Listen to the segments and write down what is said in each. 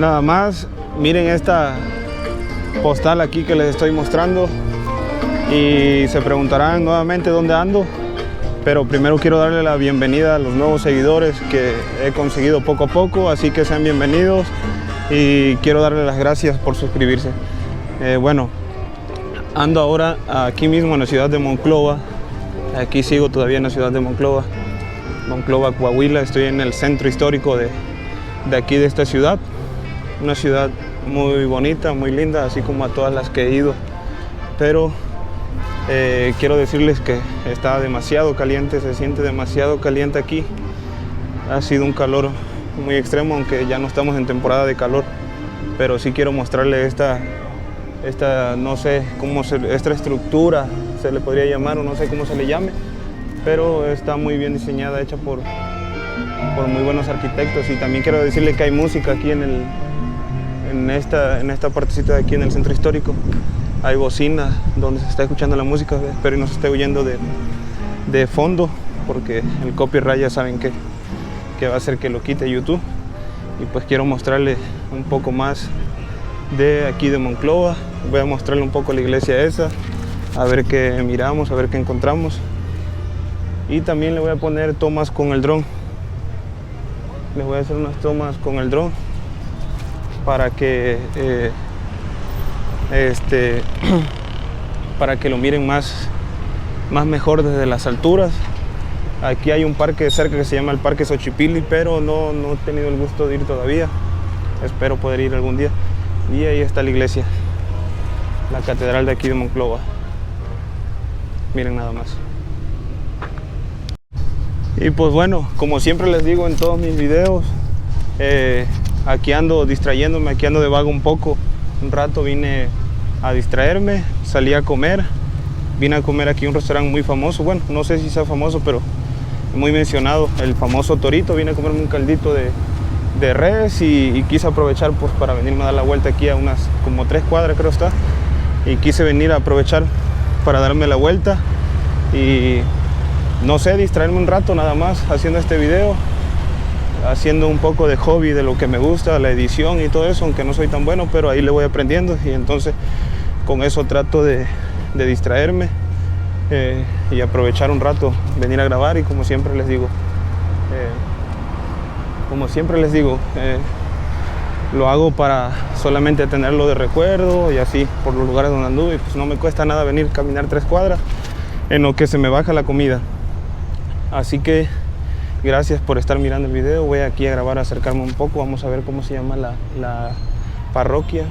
Nada más, miren esta postal aquí que les estoy mostrando y se preguntarán nuevamente dónde ando, pero primero quiero darle la bienvenida a los nuevos seguidores que he conseguido poco a poco, así que sean bienvenidos y quiero darle las gracias por suscribirse. Bueno, ando ahora aquí mismo en la ciudad de Monclova. Aquí sigo todavía en la ciudad de Monclova, Coahuila. Estoy en el centro histórico de aquí, de esta ciudad. Una ciudad muy bonita, muy linda, así como a todas las que he ido. Pero quiero decirles que está demasiado caliente, se siente demasiado caliente aquí. Ha sido un calor muy extremo, aunque ya no estamos en temporada de calor. Pero sí quiero mostrarles esta no sé cómo esta estructura se le podría llamar, o no sé cómo se le llame, pero está muy bien diseñada, hecha por muy buenos arquitectos. Y también quiero decirle que hay música aquí en esta partecita de aquí en el centro histórico. Hay bocina donde se está escuchando la música, espero no se esté oyendo de fondo, porque el copyright ya saben que va a hacer que lo quite YouTube. Y pues quiero mostrarle un poco más de aquí de Monclova. Voy a mostrarle un poco la iglesia esa, a ver qué miramos, a ver qué encontramos. Y también le voy a poner tomas con el dron. Les voy a hacer unas tomas con el dron para que para que lo miren más mejor desde las alturas. Aquí hay un parque cerca que se llama el Parque Xochipilli, pero no he tenido el gusto de ir todavía. Espero poder ir algún día. Y ahí está la iglesia, la catedral de aquí de Monclova. Miren nada más. Y pues bueno, como siempre les digo en todos mis videos, aquí ando distrayéndome, aquí ando de vago un poco. Un rato vine a distraerme, salí a comer. Vine a comer aquí a un restaurante muy famoso, bueno, no sé si sea famoso, pero muy mencionado, el famoso Torito. Vine a comerme un caldito de res y quise aprovechar pues para venirme a dar la vuelta aquí a unas como 3 cuadras creo está, y quise venir a aprovechar para darme la vuelta y no sé, distraerme un rato nada más haciendo este video, haciendo un poco de hobby de lo que me gusta, la edición y todo eso, aunque no soy tan bueno, pero ahí le voy aprendiendo y entonces con eso trato de distraerme y aprovechar un rato, venir a grabar. Y como siempre les digo, lo hago para solamente tenerlo de recuerdo y así por los lugares donde anduve. Pues no me cuesta nada venir, caminar 3 cuadras en lo que se me baja la comida. Así que gracias por estar mirando el video. Voy aquí a grabar, a acercarme un poco. Vamos a ver cómo se llama la parroquia.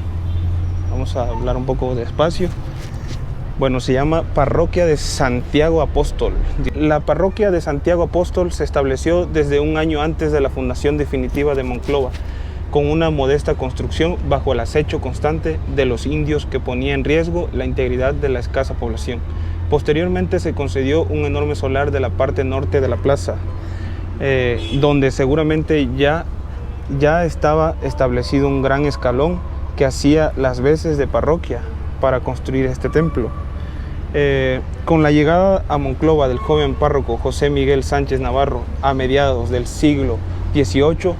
Vamos a hablar un poco despacio. Bueno, se llama Parroquia de Santiago Apóstol. La Parroquia de Santiago Apóstol se estableció desde un año antes de la fundación definitiva de Monclova, con una modesta construcción bajo el acecho constante de los indios que ponía en riesgo la integridad de la escasa población. Posteriormente se concedió un enorme solar de la parte norte de la plaza, donde seguramente ya estaba establecido un gran escalón que hacía las veces de parroquia para construir este templo. Con la llegada a Monclova del joven párroco José Miguel Sánchez Navarro a mediados del siglo XVIII,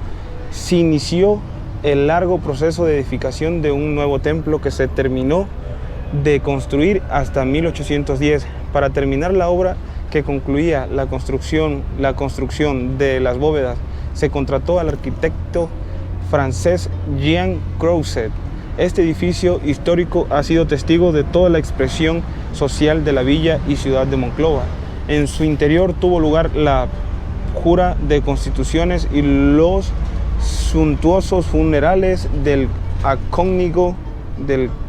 se inició el largo proceso de edificación de un nuevo templo que se terminó de construir hasta 1810. Para terminar la obra que concluía la construcción de las bóvedas, se contrató al arquitecto francés Jean Crouzet. Este edificio histórico ha sido testigo de toda la expresión social de la villa y ciudad de Monclova. En su interior tuvo lugar la jura de constituciones y los suntuosos funerales del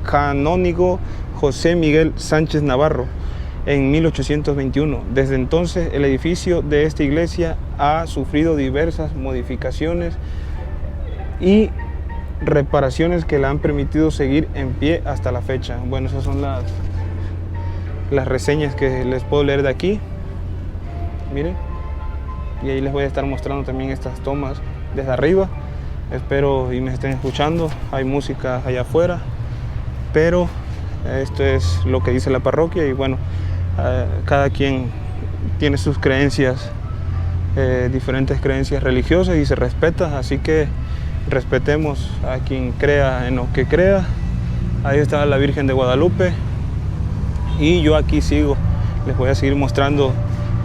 canónigo José Miguel Sánchez Navarro en 1821. Desde entonces el edificio de esta iglesia ha sufrido diversas modificaciones y reparaciones que la han permitido seguir en pie hasta la fecha. Bueno, esas son las reseñas que les puedo leer de aquí. Miren, y ahí les voy a estar mostrando también estas tomas desde arriba. Espero y me estén escuchando. Hay música allá afuera, pero esto es lo que dice la parroquia. Y bueno, cada quien tiene sus creencias, diferentes creencias religiosas, y se respeta. Así que respetemos a quien crea en lo que crea. Ahí está la Virgen de Guadalupe y yo aquí sigo. Les voy a seguir mostrando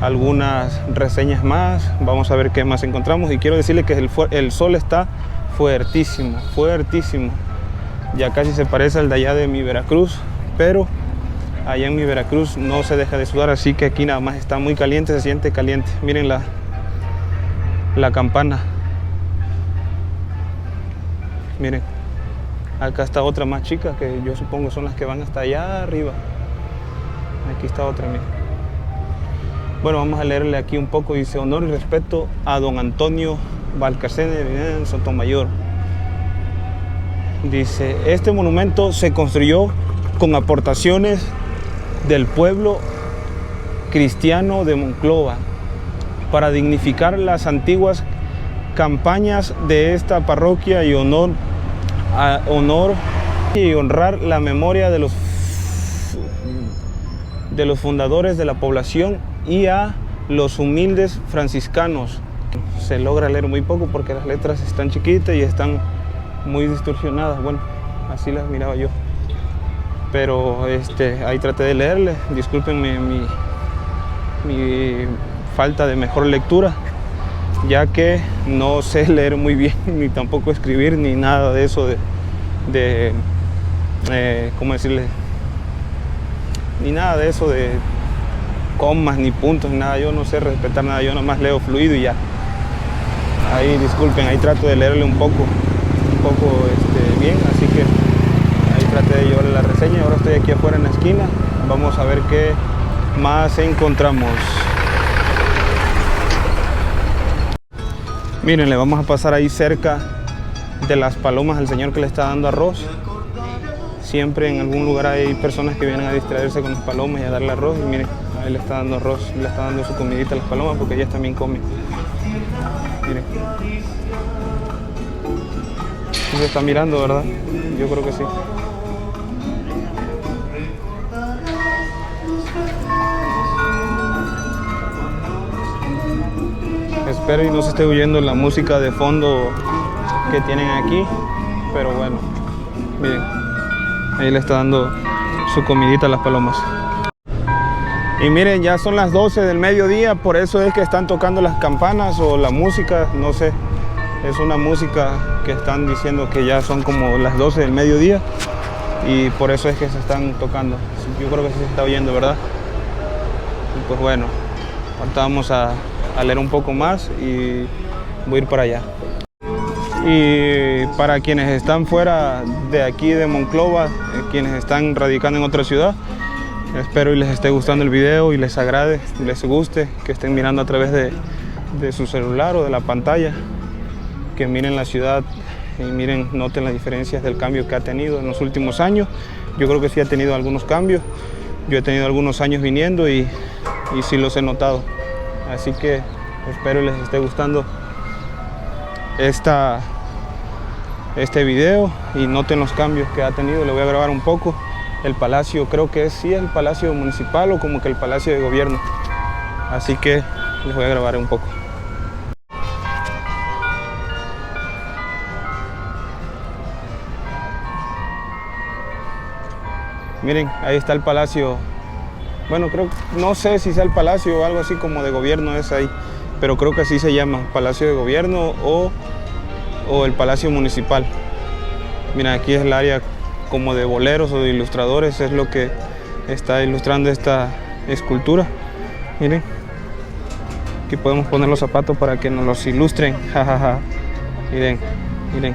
algunas reseñas más. Vamos a ver qué más encontramos y quiero decirles que el sol está fuertísimo, fuertísimo. Ya casi se parece al de allá de mi Veracruz, pero allá en mi Veracruz no se deja de sudar, así que aquí nada más está muy caliente, se siente caliente. Miren la campana. Miren, acá está otra más chica que yo supongo son las que van hasta allá arriba. Aquí está otra, miren. Bueno, vamos a leerle aquí un poco. Dice: honor y respeto a don Antonio Valcarcene de Sotomayor. Dice: este monumento se construyó con aportaciones del pueblo cristiano de Monclova para dignificar las antiguas campañas de esta parroquia y honor y honrar la memoria de los fundadores de la población y a los humildes franciscanos. Se logra leer muy poco porque las letras están chiquitas y están muy distorsionadas. Bueno, así las miraba yo, pero ahí traté de leerle. Discúlpenme mi falta de mejor lectura, ya que no sé leer muy bien, ni tampoco escribir, ni nada de eso ¿cómo decirle? Ni nada de eso de comas, ni puntos, ni nada. Yo no sé respetar nada, yo nomás leo fluido y ya. Ahí disculpen, ahí trato de leerle un poco bien, así que ahí traté de llevarle la reseña. Ahora estoy aquí afuera en la esquina, vamos a ver qué más encontramos. Miren, le vamos a pasar ahí cerca de las palomas al señor que le está dando arroz. Siempre en algún lugar hay personas que vienen a distraerse con las palomas y a darle arroz. Y miren, ahí le está dando arroz, le está dando su comidita a las palomas porque ellas también comen. Miren. Sí se está mirando, ¿verdad? Yo creo que sí. Espero y no se esté oyendo la música de fondo que tienen aquí, pero bueno, miren, ahí le está dando su comidita a las palomas. Y miren, ya son las 12 del mediodía, por eso es que están tocando las campanas o la música, no sé, es una música que están diciendo que ya son como las 12 del mediodía y por eso es que se están tocando. Yo creo que sí se está oyendo, ¿verdad? Y pues bueno, ahorita vamos a leer un poco más y voy a ir para allá. Y para quienes están fuera de aquí de Monclova, quienes están radicando en otra ciudad, espero y les esté gustando el video y les agrade, les guste, que estén mirando a través de su celular o de la pantalla, que miren la ciudad y miren, noten las diferencias del cambio que ha tenido en los últimos años. Yo creo que sí ha tenido algunos cambios. Yo he tenido algunos años viniendo y sí los he notado. Así que espero les esté gustando este video y noten los cambios que ha tenido. Le voy a grabar un poco el palacio, creo que sí es el palacio municipal o como que el palacio de gobierno. Así que les voy a grabar un poco. Miren, ahí está el palacio. Bueno, no sé si sea el palacio o algo así como de gobierno es ahí, pero creo que así se llama, palacio de gobierno o el palacio municipal. Mira, aquí es el área como de boleros o de ilustradores, es lo que está ilustrando esta escultura. Miren, aquí podemos poner los zapatos para que nos los ilustren. Miren, miren,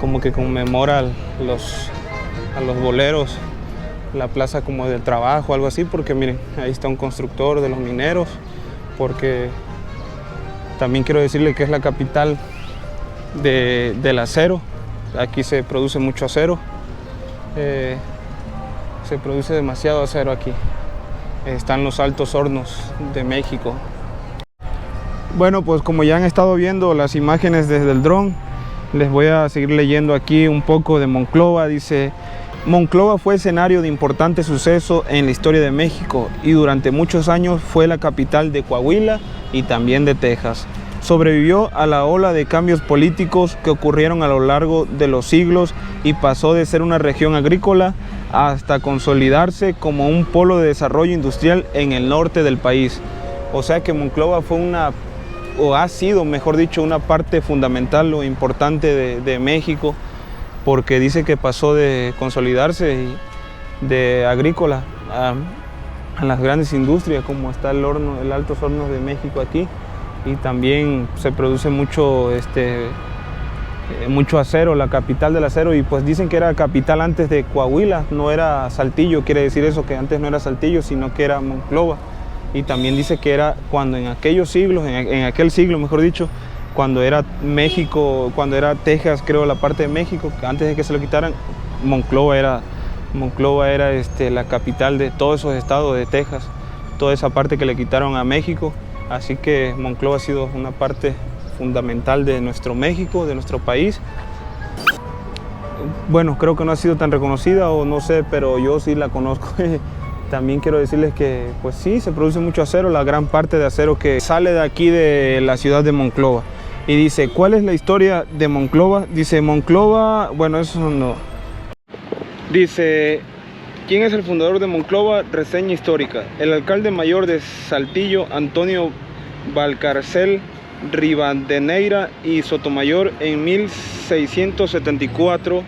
como que conmemora a los boleros, la plaza como del trabajo, algo así, porque miren, ahí está un constructor de los mineros, porque también quiero decirle que es la capital del acero. Aquí se produce mucho acero, se produce demasiado acero aquí. Están los altos hornos de México. Bueno, pues como ya han estado viendo las imágenes desde el dron, les voy a seguir leyendo aquí un poco de Monclova. Dice: Monclova fue escenario de importantes sucesos en la historia de México y durante muchos años fue la capital de Coahuila y también de Texas. Sobrevivió a la ola de cambios políticos que ocurrieron a lo largo de los siglos y pasó de ser una región agrícola hasta consolidarse como un polo de desarrollo industrial en el norte del país. O sea que Monclova fue o ha sido, mejor dicho, una parte fundamental o importante de México, porque dice que pasó de consolidarse de agrícola a las grandes industrias, como está el Altos Hornos de México aquí, y también se produce mucho acero, la capital del acero, y pues dicen que era capital antes de Coahuila, no era Saltillo, quiere decir eso, que antes no era Saltillo, sino que era Monclova. Y también dice que era cuando en aquellos siglos, en aquel siglo mejor dicho, cuando era México, cuando era Texas, creo, la parte de México, antes de que se lo quitaran, Monclova era la capital de todos esos estados de Texas, toda esa parte que le quitaron a México. Así que Monclova ha sido una parte fundamental de nuestro México, de nuestro país. Bueno, creo que no ha sido tan reconocida, o no sé, pero yo sí la conozco. También quiero decirles que pues sí, se produce mucho acero, la gran parte de acero que sale de aquí de la ciudad de Monclova. Y dice, ¿cuál es la historia de Monclova? Dice, Monclova, bueno, eso no. Dice, ¿quién es el fundador de Monclova? Reseña histórica. El alcalde mayor de Saltillo, Antonio Valcarcel Rivadeneira y Sotomayor, en 1674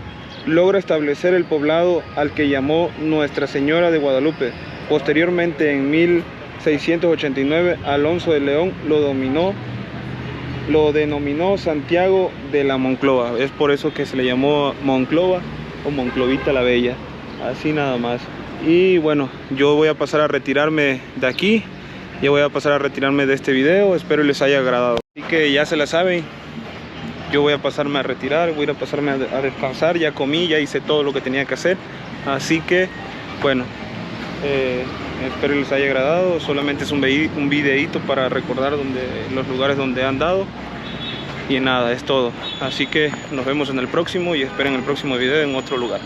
logra establecer el poblado al que llamó Nuestra Señora de Guadalupe. Posteriormente, en 1689, Alonso de León lo denominó Santiago de la Monclova. Es por eso que se le llamó Monclova o Monclovita la Bella, así nada más. Y bueno, yo voy a pasar a retirarme de aquí, yo voy a pasar a retirarme de este video, espero les haya agradado. Así que ya se la saben, yo voy a pasarme a retirar, voy a pasarme a descansar, ya comí, ya hice todo lo que tenía que hacer. Así que, bueno, espero les haya agradado, solamente es un videíto para recordar los lugares donde he andado. Y nada, es todo. Así que nos vemos en el próximo y esperen el próximo video en otro lugar.